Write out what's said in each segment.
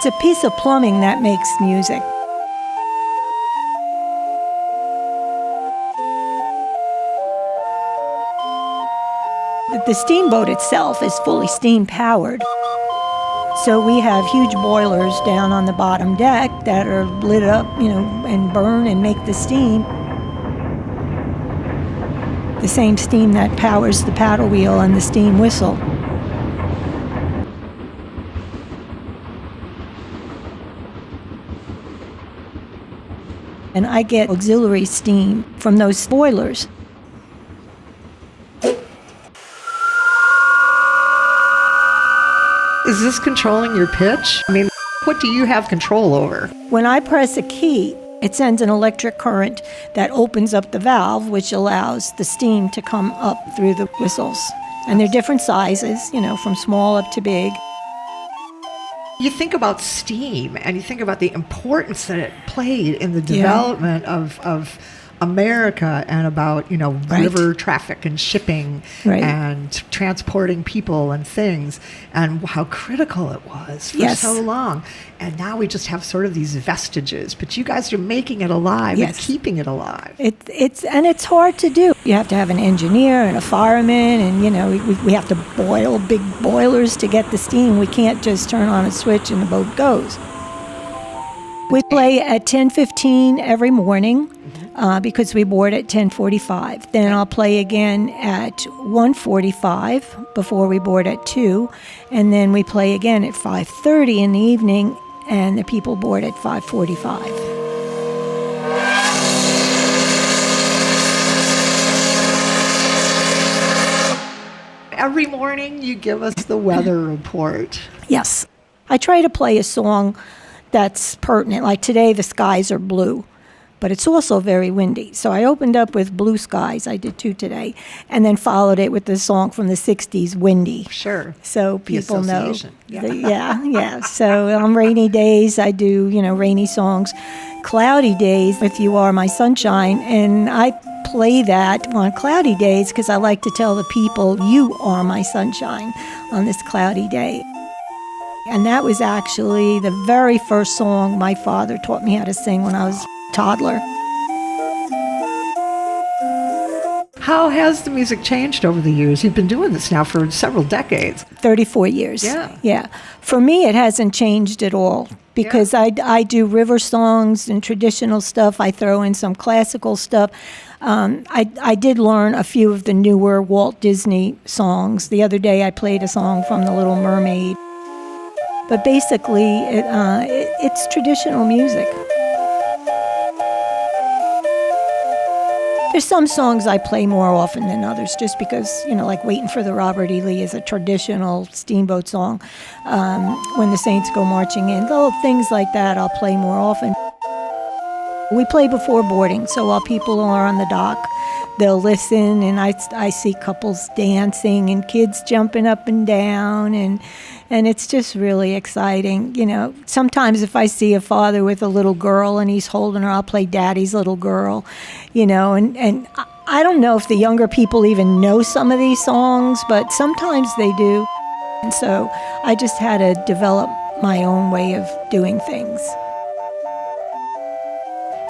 It's a piece of plumbing that makes music. The steamboat itself is fully steam powered. So we have huge boilers down on the bottom deck that are lit up, and burn and make the steam. The same steam that powers the paddle wheel and the steam whistle. And I get auxiliary steam from those boilers. Is this controlling your pitch? I mean, what do you have control over? When I press a key, it sends an electric current that opens up the valve, which allows the steam to come up through the whistles. And they're different sizes, from small up to big. You think about steam, and you think about the importance that it played in the development of America, and about, river traffic and shipping and transporting people and things, and how critical it was for so long. And now we just have sort of these vestiges, but you guys are making it alive and keeping it alive. It's hard to do. You have to have an engineer and a fireman, and we have to boil big boilers to get the steam. We can't just turn on a switch and the boat goes. We play at 10:15 every morning. Because we board at 10:45. Then I'll play again at 1:45 before we board at 2. And then we play again at 5:30 in the evening, and the people board at 5:45. Every morning you give us the weather report. Yes. I try to play a song that's pertinent. Like today, the skies are blue. But it's also very windy. So I opened up with Blue Skies. I did 2 today. And then followed it with the song from the 60s, Windy. Sure. So people know. Yeah. So on rainy days, I do, rainy songs. Cloudy days, If You Are My Sunshine. And I play that on cloudy days because I like to tell the people, you are my sunshine on this cloudy day. And that was actually the very first song my father taught me how to sing when I was toddler. How has the music changed over the years? You've been doing this now for several decades. 34 years. Yeah. For me, it hasn't changed at all because I do river songs and traditional stuff. I throw in some classical stuff. I did learn a few of the newer Walt Disney songs. The other day, I played a song from The Little Mermaid. But basically, it's traditional music. There's some songs I play more often than others just because, like Waiting for the Robert E. Lee is a traditional Steamboat song. When the Saints Go Marching In, little things like that I'll play more often. We play before boarding, so while people are on the dock, they'll listen, and I see couples dancing and kids jumping up and down, and it's just really exciting. Sometimes if I see a father with a little girl and he's holding her, I'll play Daddy's Little Girl, and I don't know if the younger people even know some of these songs, but sometimes they do. And so I just had to develop my own way of doing things.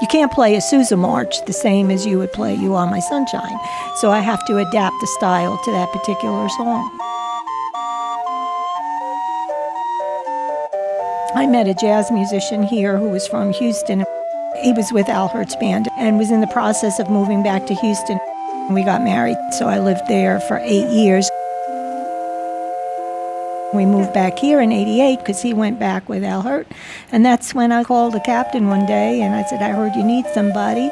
You can't play a Sousa March the same as you would play You Are My Sunshine, so I have to adapt the style to that particular song. I met a jazz musician here who was from Houston. He was with Al Hurt's band and was in the process of moving back to Houston. We got married, so I lived there for 8 years. We moved back here in 88 because he went back with Al Hurt. And that's when I called the captain one day and I said, I heard you need somebody.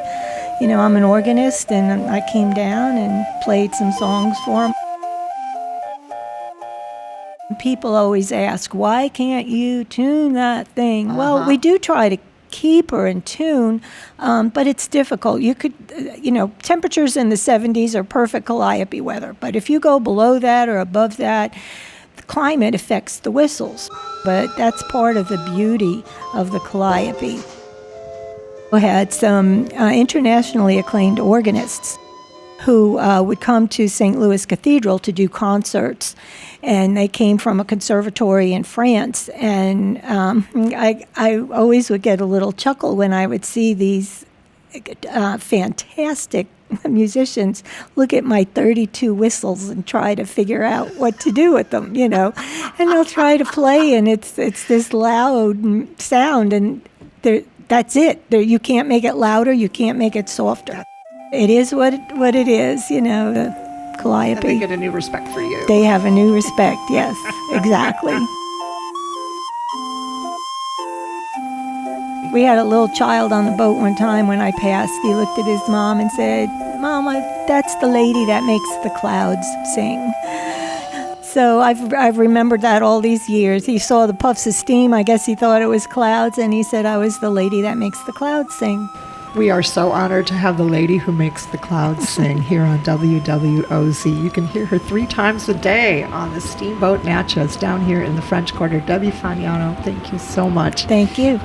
I'm an organist, and I came down and played some songs for him. People always ask, why can't you tune that thing? Well, we do try to keep her in tune, but it's difficult. You could, temperatures in the 70s are perfect Calliope weather. But if you go below that or above that, climate affects the whistles, but that's part of the beauty of the Calliope. We had some internationally acclaimed organists. who would come to St. Louis Cathedral to do concerts. And they came from a conservatory in France. And I always would get a little chuckle when I would see these fantastic musicians look at my 32 whistles and try to figure out what to do with them, and they'll try to play, and it's this loud sound, and that's it. You can't make it louder, you can't make it softer. It is what it is, the Calliope. And they get a new respect for you. They have a new respect, yes, exactly. We had a little child on the boat one time when I passed. He looked at his mom and said, "Mama, that's the lady that makes the clouds sing." So I've remembered that all these years. He saw the puffs of steam. I guess he thought it was clouds, and he said I was the lady that makes the clouds sing. We are so honored to have the lady who makes the clouds sing here on WWOZ. You can hear her 3 times a day on the Steamboat Natchez down here in the French Quarter. Debbie Fagnano, thank you so much. Thank you.